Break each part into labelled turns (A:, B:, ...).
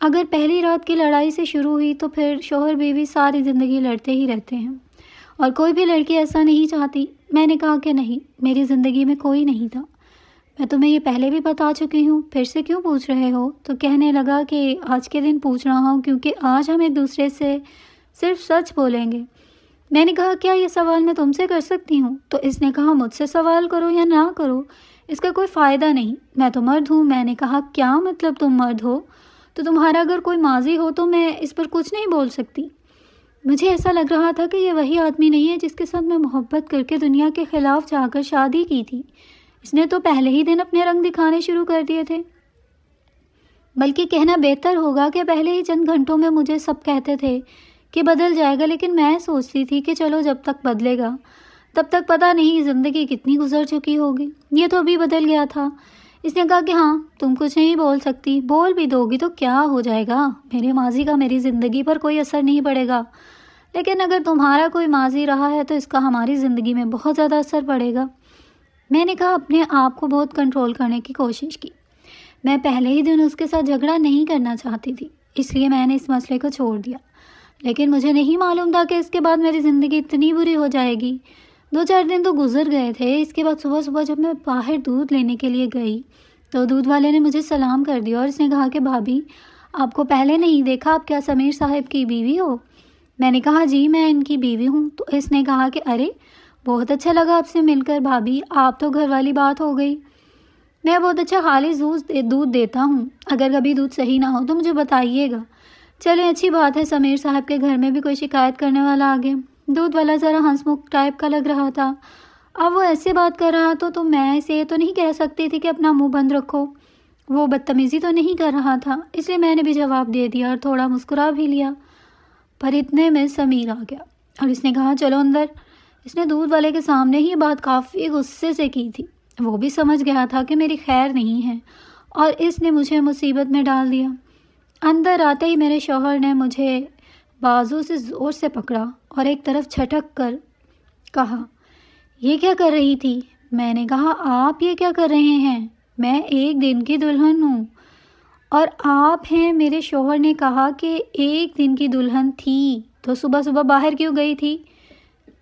A: اگر پہلی رات کی لڑائی سے شروع ہوئی تو پھر شوہر بیوی ساری زندگی لڑتے ہی رہتے ہیں، اور کوئی بھی لڑکی ایسا نہیں چاہتی۔ میں نے کہا کہ نہیں، میری زندگی میں کوئی نہیں تھا، میں تمہیں یہ پہلے بھی بتا چکی ہوں، پھر سے کیوں پوچھ رہے ہو؟ تو کہنے لگا کہ آج کے دن پوچھ رہا ہوں کیونکہ آج ہم ایک دوسرے سے صرف سچ بولیں گے۔ میں نے کہا کیا یہ سوال میں تم سے کر سکتی ہوں؟ تو اس نے کہا مجھ سے سوال کرو یا نہ کرو، اس کا کوئی فائدہ نہیں، میں تو مرد ہوں۔ میں نے کہا کیا مطلب تم مرد ہو؟ تو تمہارا اگر کوئی ماضی ہو تو میں اس پر کچھ نہیں بول سکتی۔ مجھے ایسا لگ رہا تھا کہ یہ وہی آدمی نہیں ہے جس کے ساتھ میں محبت کر کے دنیا کے خلاف جا کر شادی کی تھی۔ اس نے تو پہلے ہی دن اپنے رنگ دکھانے شروع کر دیے تھے، بلکہ کہنا بہتر ہوگا کہ پہلے ہی چند گھنٹوں میں مجھے سب کہتے تھے کہ بدل جائے گا، لیکن میں سوچتی تھی کہ چلو جب تک بدلے گا تب تک پتہ نہیں زندگی کتنی گزر چکی ہوگی، یہ تو ابھی بدل گیا تھا۔ اس نے کہا کہ ہاں تم کچھ نہیں بول سکتی، بول بھی دو گی تو کیا ہو جائے گا، میرے ماضی کا میری زندگی پر کوئی اثر نہیں پڑے گا، لیکن اگر تمہارا کوئی ماضی رہا ہے تو اس کا ہماری زندگی میں بہت زیادہ اثر پڑے گا۔ میں نے کہا اپنے آپ کو بہت کنٹرول کرنے کی کوشش کی، میں پہلے ہی دن اس کے ساتھ جھگڑا نہیں کرنا چاہتی تھی، اس لیے میں نے اس مسئلے کو چھوڑ دیا، لیکن مجھے نہیں معلوم تھا کہ اس کے بعد میری زندگی اتنی بری ہو جائے گی۔ 2-4 دن تو گزر گئے تھے، اس کے بعد صبح صبح جب میں باہر دودھ لینے کے لیے گئی تو دودھ والے نے مجھے سلام کر دیا اور اس نے کہا کہ بھابھی آپ کو پہلے نہیں دیکھا، آپ کیا سمیر صاحب کی بیوی ہو؟ میں نے کہا جی میں ان کی بیوی ہوں۔ تو اس نے کہا کہ ارے بہت اچھا لگا آپ سے مل کر بھابھی، آپ تو گھر والی بات ہو گئی، میں بہت اچھا خالص دودھ دیتا ہوں، اگر کبھی دودھ صحیح نہ ہو تو مجھے بتائیے گا۔ چلیں اچھی بات ہے، سمیر صاحب کے گھر میں بھی کوئی شکایت کرنے والا آ گیا۔ دودھ والا ذرا ہنس مکھ ٹائپ کا لگ رہا تھا، اب وہ ایسے بات کر رہا تو میں اسے یہ تو نہیں کہہ سکتی تھی کہ اپنا منہ بند رکھو، وہ بدتمیزی تو نہیں کر رہا تھا، اس لیے میں نے بھی جواب دے دیا اور تھوڑا مسکرا بھی لیا۔ پر اتنے میں سمیر آ گیا اور اس نے کہا چلو اندر۔ اس نے دودھ والے کے سامنے ہی یہ بات کافی غصے سے کی تھی، وہ بھی سمجھ گیا تھا کہ میری خیر نہیں ہے اور اس نے مجھے مصیبت میں ڈال دیا۔ اندر آتے ہی میرے شوہر نے مجھے بازو سے زور سے پکڑا اور ایک طرف جھٹک کر کہا یہ کیا کر رہی تھی؟ میں نے کہا آپ یہ کیا کر رہے ہیں؟ میں ایک دن کی دلہن ہوں اور آپ ہیں۔ میرے شوہر نے کہا کہ ایک دن کی دلہن تھی تو صبح صبح باہر کیوں گئی تھی؟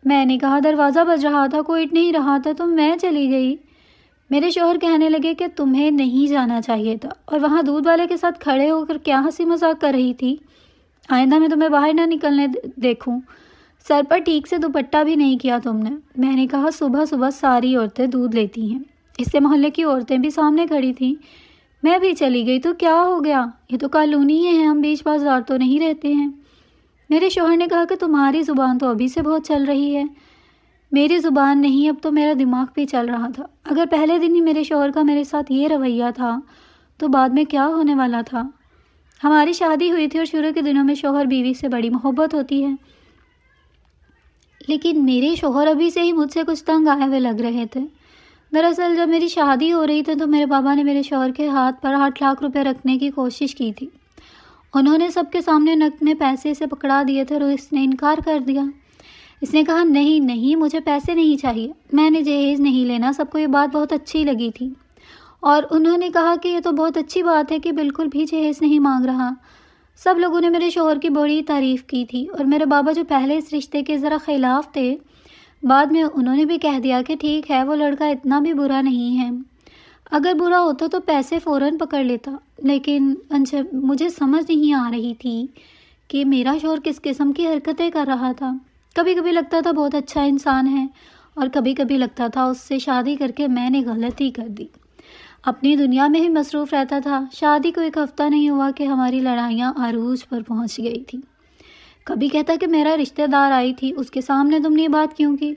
A: میں نے کہا دروازہ بج رہا تھا، کوئی نہیں رہا تھا تو میں چلی گئی۔ میرے شوہر کہنے لگے کہ تمہیں نہیں جانا چاہیے تھا، اور وہاں دودھ والے کے ساتھ کھڑے ہو کر کیا ہنسی مذاق کر رہی تھی؟ آئندہ میں تمہیں باہر نہ نکلنے دیکھوں۔ سر پر ٹھیک سے دوپٹہ بھی نہیں کیا تم نے۔ میں نے کہا صبح صبح ساری عورتیں دودھ لیتی ہیں، اس سے محلے کی عورتیں بھی سامنے کھڑی تھیں، میں بھی چلی گئی تو کیا ہو گیا، یہ تو کالونی ہے، ہم بیچ بازار تو نہیں رہتے ہیں۔ میرے شوہر نے کہا کہ تمہاری زبان تو ابھی سے بہت چل رہی ہے۔ میری زبان نہیں، اب تو میرا دماغ بھی چل رہا تھا۔ اگر پہلے دن ہی میرے شوہر کا میرے ساتھ یہ رویہ تھا تو بعد میں کیا ہونے والا تھا؟ ہماری شادی ہوئی تھی اور شروع کے دنوں میں شوہر بیوی سے بڑی محبت ہوتی ہے، لیکن میرے شوہر ابھی سے ہی مجھ سے کچھ تنگ آئے ہوئے لگ رہے تھے۔ دراصل جب میری شادی ہو رہی تھی تو میرے بابا نے میرے شوہر کے ہاتھ پر 8 لاکھ روپے رکھنے کی کوشش کی تھی، انہوں نے سب کے سامنے نقد میں پیسے سے پکڑا دیے تھے اور اس نے انکار کر دیا۔ اس نے کہا نہیں مجھے پیسے نہیں چاہیے، میں نے جہیز نہیں لینا۔ سب کو یہ بات بہت اچھی لگی تھی اور انہوں نے کہا کہ یہ تو بہت اچھی بات ہے کہ بالکل بھی جہیز نہیں مانگ رہا۔ سب لوگوں نے میرے شوہر کی بڑی تعریف کی تھی اور میرے بابا جو پہلے اس رشتے کے ذرا خلاف تھے، بعد میں انہوں نے بھی کہہ دیا کہ ٹھیک ہے وہ لڑکا اتنا بھی برا نہیں ہے، اگر برا ہوتا تو پیسے فوراً پکڑ لیتا۔ لیکن مجھے سمجھ نہیں آ رہی تھی کہ میرا شوہر کس قسم کی حرکتیں کر رہا تھا۔ کبھی کبھی لگتا تھا بہت اچھا انسان ہے اور کبھی کبھی لگتا تھا اس سے شادی کر کے میں نے غلطی کر دی، اپنی دنیا میں ہی مصروف رہتا تھا۔ شادی کو 1 ہفتہ نہیں ہوا کہ ہماری لڑائیاں عروج پر پہنچ گئی تھی۔ کبھی کہتا کہ میرا رشتہ دار آئی تھی، اس کے سامنے تم نے یہ بات کیوں کی؟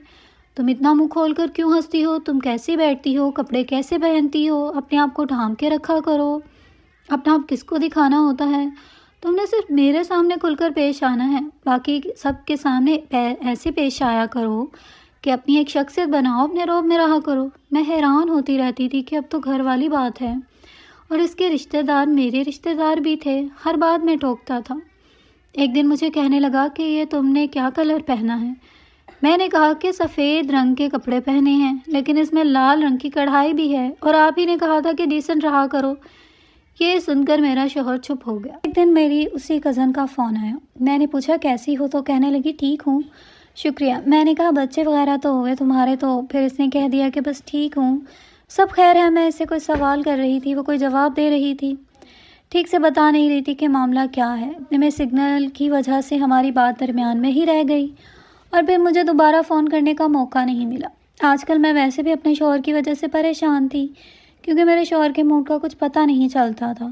A: تم اتنا منہ کھول کر کیوں ہنستی ہو؟ تم کیسے بیٹھتی ہو؟ کپڑے کیسے پہنتی ہو؟ اپنے آپ کو ڈھانپ کے رکھا کرو، اپنا آپ کس کو دکھانا ہوتا ہے؟ تم نے صرف میرے سامنے کھل کر پیش آنا ہے، باقی سب کے سامنے ایسے پیش آیا کرو کہ اپنی ایک شخصیت بناؤ، اپنے روب میں رہا کرو۔ میں حیران ہوتی رہتی تھی کہ اب تو گھر والی بات ہے اور اس کے رشتہ دار میرے رشتہ دار بھی تھے، ہر بات میں ٹوکتا تھا۔ ایک دن مجھے کہنے لگا کہ یہ تم نے کیا کلر پہنا ہے؟ میں نے کہا کہ سفید رنگ کے کپڑے پہنے ہیں لیکن اس میں لال رنگ کی کڑھائی بھی ہے، اور آپ ہی نے کہا تھا کہ ڈیسنٹ رہا کرو۔ یہ سن کر میرا شوہر چپ ہو گیا۔ ایک دن میری اسی کزن کا فون آیا۔ میں نے پوچھا کیسی ہو تو کہنے لگی ٹھیک ہوں شکریہ۔ میں نے کہا بچے وغیرہ تو ہوئے تمہارے؟ تو پھر اس نے کہہ دیا کہ بس ٹھیک ہوں، سب خیر ہے۔ میں اس سے کوئی سوال کر رہی تھی، وہ کوئی جواب دے رہی تھی، ٹھیک سے بتا نہیں رہی تھی کہ معاملہ کیا ہے۔ میں سگنل کی وجہ سے ہماری بات درمیان میں ہی رہ گئی اور پھر مجھے دوبارہ فون کرنے کا موقع نہیں ملا۔ آج کل میں ویسے بھی اپنے شوہر کی وجہ سے پریشان تھی، کیونکہ میرے شوہر کے موڈ کا کچھ پتہ نہیں چلتا تھا۔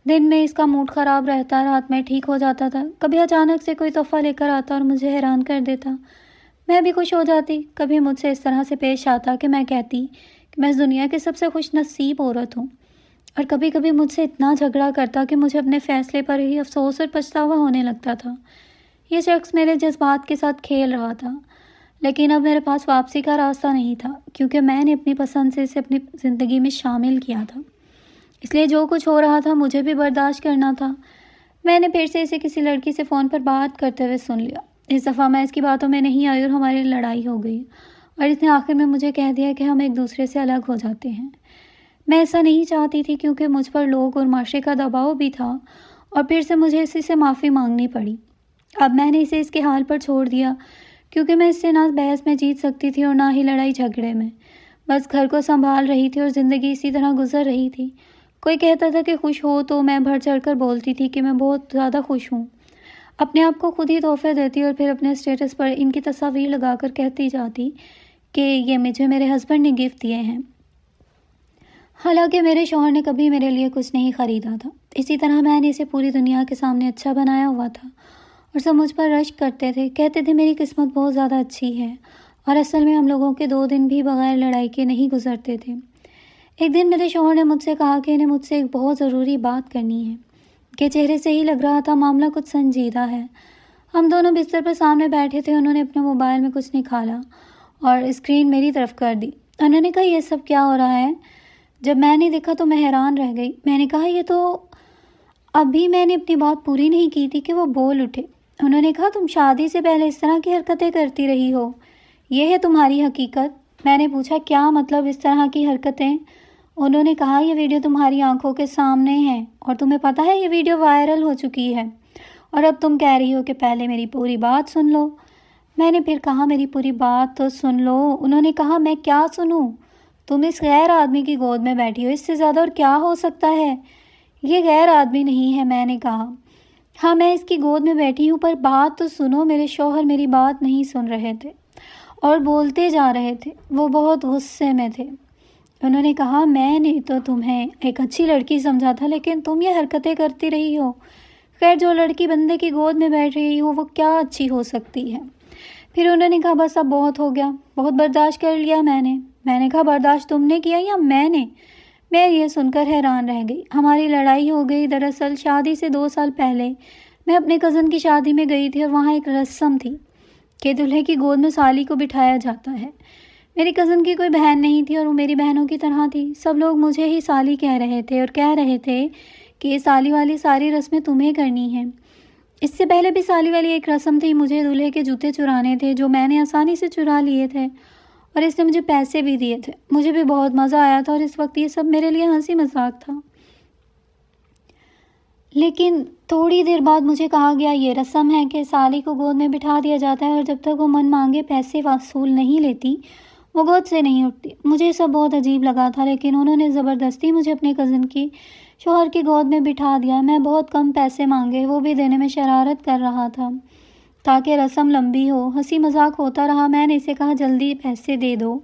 A: دن میں اس کا موڈ خراب رہتا، رات میں ٹھیک ہو جاتا تھا، کبھی اچانک سے کوئی تحفہ لے کر آتا اور مجھے حیران کر دیتا۔ میں بھی خوش ہو جاتی۔ کبھی مجھ سے اس طرح سے پیش آتا کہ میں کہتی کہ میں اس دنیا کی سب سے خوش نصیب عورت ہوں، اور کبھی کبھی مجھ سے اتنا جھگڑا کرتا کہ مجھے اپنے فیصلے پر ہی افسوس اور پچھتاوا ہونے لگتا تھا۔ یہ شخص میرے جذبات کے ساتھ کھیل رہا تھا، لیکن اب میرے پاس واپسی کا راستہ نہیں تھا، کیونکہ میں نے اپنی پسند سے اسے اپنی زندگی میں شامل کیا تھا۔ اس لیے جو کچھ ہو رہا تھا مجھے بھی برداشت کرنا تھا۔ میں نے پھر سے اسے کسی لڑکی سے فون پر بات کرتے ہوئے سن لیا۔ اس دفعہ میں اس کی باتوں میں نہیں آئی اور ہماری لڑائی ہو گئی، اور اس نے آخر میں مجھے کہہ دیا کہ ہم ایک دوسرے سے الگ ہو جاتے ہیں۔ میں ایسا نہیں چاہتی تھی، کیونکہ مجھ پر لوگ اور معاشرے کا دباؤ بھی تھا، اور پھر سے مجھے اسی سے معافی مانگنی پڑی۔ اب میں نے اسے اس کے حال پر چھوڑ دیا، کیونکہ میں اس سے نہ بحث میں جیت سکتی تھی اور نہ ہی لڑائی جھگڑے میں۔ بس گھر کو سنبھال رہی تھی اور زندگی اسی طرح گزر رہی تھی۔ کوئی کہتا تھا کہ خوش ہو تو میں بڑھ چڑھ کر بولتی تھی کہ میں بہت زیادہ خوش ہوں، اپنے آپ کو خود ہی تحفے دیتی اور پھر اپنے اسٹیٹس پر ان کی تصاویر لگا کر کہتی جاتی کہ یہ مجھے میرے ہسبینڈ نے گفٹ دیے ہیں، حالانکہ میرے شوہر نے کبھی میرے لیے کچھ نہیں خریدا تھا۔ اسی طرح میں نے اسے پوری دنیا کے سامنے اچھا بنایا ہوا تھا، اور سب مجھ پر رشک کرتے تھے، کہتے تھے میری قسمت بہت زیادہ اچھی ہے، اور اصل میں ہم لوگوں کے 2 دن بھی بغیر لڑائی کے نہیں گزرتے تھے۔ ایک دن میرے شوہر نے مجھ سے کہا کہ انہیں مجھ سے ایک بہت ضروری بات کرنی ہے، کہ چہرے سے ہی لگ رہا تھا معاملہ کچھ سنجیدہ ہے۔ ہم دونوں بستر پر سامنے بیٹھے تھے۔ انہوں نے اپنے موبائل میں کچھ نکالا اور اسکرین میری طرف کر دی۔ انہوں نے کہا یہ سب کیا ہو رہا ہے؟ جب میں نے دیکھا تو میں حیران رہ گئی۔ میں نے کہا یہ تو ابھی میں نے اپنی بات پوری نہیں کی تھی کہ وہ بول اٹھے۔ انہوں نے کہا تم شادی سے پہلے اس طرح کی حرکتیں کرتی رہی ہو، یہ ہے تمہاری حقیقت؟ میں نے پوچھا کیا مطلب اس طرح کی حرکتیں؟ انہوں نے کہا یہ ویڈیو تمہاری آنکھوں کے سامنے ہے، اور تمہیں پتہ ہے یہ ویڈیو وائرل ہو چکی ہے، اور اب تم کہہ رہی ہو کہ پہلے میری پوری بات سن لو۔ میں نے پھر کہا میری پوری بات تو سن لو۔ انہوں نے کہا میں کیا سنوں؟ تم اس غیر آدمی کی گود میں بیٹھی ہو، اس سے زیادہ اور کیا ہو سکتا ہے؟ یہ غیر آدمی نہیں ہے۔ میں نے کہا ہاں میں اس کی گود میں بیٹھی ہوں، پر بات تو سنو۔ میرے شوہر میری بات نہیں سن رہے تھے اور بولتے جا رہے تھے، وہ بہت غصے میں تھے۔ انہوں نے کہا میں نے تو تمہیں ایک اچھی لڑکی سمجھا تھا، لیکن تم یہ حرکتیں کرتی رہی ہو۔ خیر جو لڑکی بندے کی گود میں بیٹھ رہی ہو وہ کیا اچھی ہو سکتی ہے؟ پھر انہوں نے کہا بس اب بہت ہو گیا، بہت برداشت کر لیا میں نے کہا برداشت تم نے کیا یا میں نے؟ میں یہ سن کر حیران رہ گئی۔ ہماری لڑائی ہو گئی۔ دراصل شادی سے 2 سال پہلے میں اپنے کزن کی شادی میں گئی تھی، اور وہاں ایک رسم تھی کہ دلہے کی گود میں سالی کو بٹھایا جاتا ہے۔ میری کزن کی کوئی بہن نہیں تھی اور وہ میری بہنوں کی طرح تھی۔ سب لوگ مجھے ہی سالی کہہ رہے تھے اور کہہ رہے تھے کہ یہ سالی والی ساری رسمیں تمہیں کرنی ہیں۔ اس سے پہلے بھی سالی والی ایک رسم تھی، مجھے دلہے کے جوتے چرانے تھے جو میں نے آسانی سے چرا لیے تھے، اور اس نے مجھے پیسے بھی دیے تھے۔ مجھے بھی بہت مزہ آیا تھا، اور اس وقت یہ سب میرے لیے ہنسی مذاق تھا۔ لیکن تھوڑی دیر بعد مجھے کہا گیا یہ رسم ہے کہ سالی کو گود میں بٹھا دیا جاتا ہے، اور جب تک وہ من مانگے پیسے وصول نہیں لیتی وہ گود سے نہیں اٹھتی۔ مجھے یہ سب بہت عجیب لگا تھا، لیکن انہوں نے زبردستی مجھے اپنے کزن کی شوہر کی گود میں بٹھا دیا۔ میں بہت کم پیسے مانگے، وہ بھی دینے میں شرارت کر رہا تھا تاکہ رسم لمبی ہو۔ ہنسی مذاق ہوتا رہا۔ میں نے اسے کہا جلدی پیسے دے دو،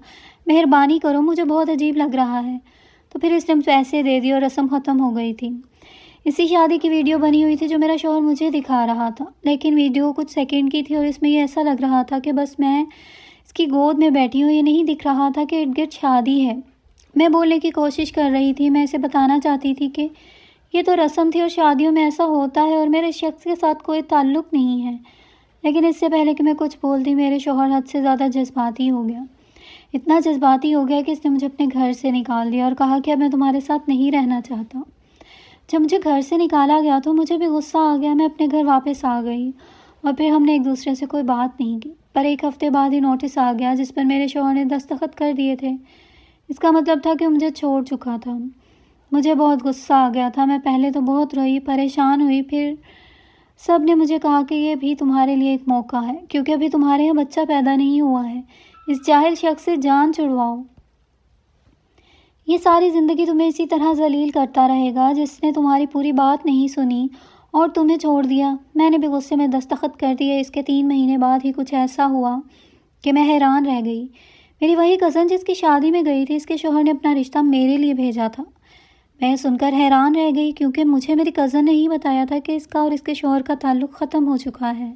A: مہربانی کرو، مجھے بہت عجیب لگ رہا ہے۔ تو پھر اس نے پیسے دے دیے اور رسم ختم ہو گئی تھی۔ اسی شادی کی ویڈیو بنی ہوئی تھی جو میرا شوہر مجھے دکھا رہا تھا، لیکن ویڈیو کچھ سیکنڈ کی تھی اور اس میں یہ ایسا لگ رہا تھا کہ بس میں اس کی گود میں بیٹھی ہوں۔ یہ نہیں دکھ رہا تھا کہ ارد گرد شادی ہے۔ میں بولنے کی کوشش کر رہی تھی، میں اسے بتانا چاہتی تھی کہ یہ تو رسم تھی اور شادیوں میں ایسا ہوتا ہے اور میرے شخص کے ساتھ کوئی تعلق نہیں ہے، لیکن اس سے پہلے کہ میں کچھ بولتی میرے شوہر حد سے زیادہ جذباتی ہو گیا۔ اتنا جذباتی ہو گیا کہ اس نے مجھے اپنے گھر سے نکال دیا اور کہا کہ اب میں تمہارے ساتھ نہیں رہنا چاہتا۔ جب مجھے گھر سے نکالا گیا تو مجھے بھی غصہ آ گیا۔ میں اپنے گھر واپس آ گئی اور پھر ہم نے ایک دوسرے سے کوئی بات نہیں کی۔ پر 1 ہفتے بعد ہی نوٹس آ گیا جس پر میرے شوہر نے دستخط کر دیے تھے۔ اس کا مطلب تھا کہ وہ مجھے چھوڑ چکا تھا۔ مجھے بہت غصہ آ گیا تھا. میں پہلے تو بہت روئی، پریشان ہوئی. پھر سب نے مجھے کہا کہ یہ بھی تمہارے لیے ایک موقع ہے، کیونکہ ابھی تمہارے یہاں بچہ پیدا نہیں ہوا ہے. اس جاہل شخص سے جان چھڑواؤ. یہ ساری زندگی تمہیں اسی طرح ذلیل کرتا رہے گا جس نے تمہاری پوری بات نہیں سنی اور تمہیں چھوڑ دیا. میں نے بھی غصے میں دستخط کر دیے. اس کے 3 مہینے بعد ہی کچھ ایسا ہوا کہ میں حیران رہ گئی. میری وہی کزن جس کی شادی میں گئی تھی، اس کے شوہر نے اپنا رشتہ میرے لیے بھیجا تھا. میں سن کر حیران رہ گئی، کیونکہ مجھے میری کزن نے ہی بتایا تھا کہ اس کا اور اس کے شوہر کا تعلق ختم ہو چکا ہے.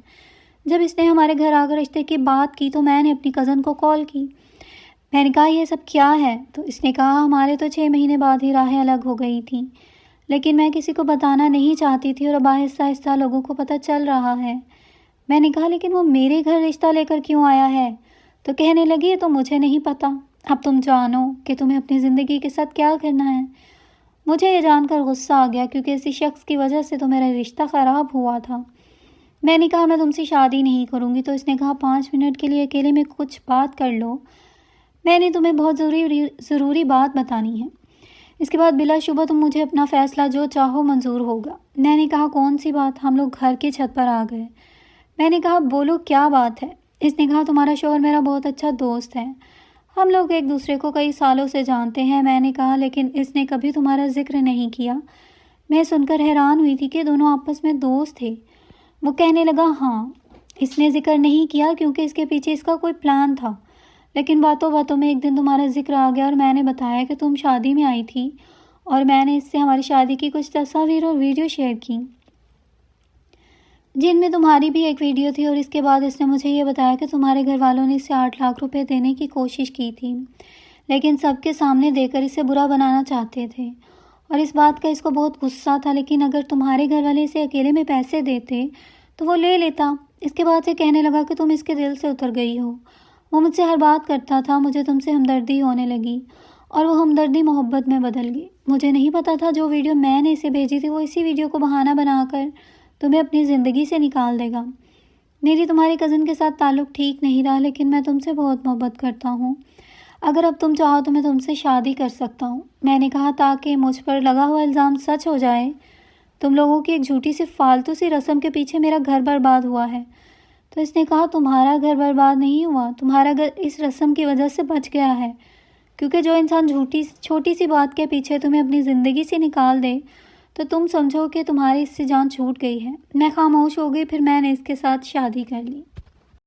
A: جب اس نے ہمارے گھر آ کر رشتے کی بات کی تو میں نے اپنی کزن کو کال کی. میں نے کہا یہ سب کیا ہے؟ تو اس نے کہا ہمارے تو 6 مہینے بعد ہی راہیں الگ ہو گئی تھیں، لیکن میں کسی کو بتانا نہیں چاہتی تھی اور اب آہستہ آہستہ لوگوں کو پتہ چل رہا ہے. میں نے کہا لیکن وہ میرے گھر رشتہ لے کر کیوں آیا ہے؟ تو کہنے لگی تو مجھے نہیں پتہ، اب تم جانو کہ تمہیں اپنی زندگی کے ساتھ کیا کرنا ہے. مجھے یہ جان کر غصہ آ گیا، کیونکہ اسی شخص کی وجہ سے تو میرا رشتہ خراب ہوا تھا. میں نے کہا میں تم سے شادی نہیں کروں گی. تو اس نے کہا 5 منٹ کے لیے اکیلے میں کچھ بات کر لو، میں نے تمہیں بہت ضروری بات بتانی ہے. اس کے بعد بلا شبہ تم مجھے اپنا فیصلہ جو چاہو منظور ہوگا. میں نے کہا کون سی بات؟ ہم لوگ گھر کی چھت پر آ گئے. میں نے کہا بولو کیا بات ہے؟ اس نے کہا تمہارا شوہر میرا بہت اچھا دوست ہے، ہم لوگ ایک دوسرے کو کئی سالوں سے جانتے ہیں. میں نے کہا لیکن اس نے کبھی تمہارا ذکر نہیں کیا. میں سن کر حیران ہوئی تھی کہ دونوں آپس میں دوست تھے. وہ کہنے لگا ہاں اس نے ذکر نہیں کیا کیونکہ اس کے پیچھے اس کا کوئی پلان تھا، لیکن باتوں باتوں میں ایک دن تمہارا ذکر آ گیا اور میں نے بتایا کہ تم شادی میں آئی تھی اور میں نے اس سے ہماری شادی کی کچھ تصاویر اور ویڈیو شیئر کی جن میں تمہاری بھی ایک ویڈیو تھی. اور اس کے بعد اس نے مجھے یہ بتایا کہ تمہارے گھر والوں نے اسے 8 لاکھ روپے دینے کی کوشش کی تھی، لیکن سب کے سامنے دے کر اسے برا بنانا چاہتے تھے اور اس بات کا اس کو بہت غصہ تھا. لیکن اگر تمہارے گھر والے اسے اکیلے میں پیسے دیتے تو وہ لے لیتا. اس کے بعد سے کہنے لگا کہ تم اس کے دل سے اتر گئی ہو. وہ مجھ سے ہر بات کرتا تھا. مجھے تم سے ہمدردی ہونے لگی اور وہ ہمدردی محبت میں بدل گئی. مجھے نہیں پتا تھا جو ویڈیو میں نے اسے بھیجی تھی وہ اسی ویڈیو کو بہانہ بنا کر تمہیں اپنی زندگی سے نکال دے گا. میری تمہاری کزن کے ساتھ تعلق ٹھیک نہیں رہا، لیکن میں تم سے بہت محبت کرتا ہوں. اگر اب تم چاہو تو میں تم سے شادی کر سکتا ہوں. میں نے کہا تاکہ مجھ پر لگا ہوا الزام سچ ہو جائے. تم لوگوں کی ایک جھوٹی سی فالتو سی رسم کے پیچھے میرا گھر برباد ہوا ہے. تو اس نے کہا تمہارا گھر برباد نہیں ہوا، تمہارا گھر اس رسم کی وجہ سے بچ گیا ہے. کیونکہ جو انسان چھوٹی سی بات کے پیچھے تمہیں اپنی زندگی سے نکال دے تو تم سمجھو کہ تمہاری اس سے جان چھوٹ گئی ہے. میں خاموش ہو گئی. پھر میں نے اس کے ساتھ شادی کر لی.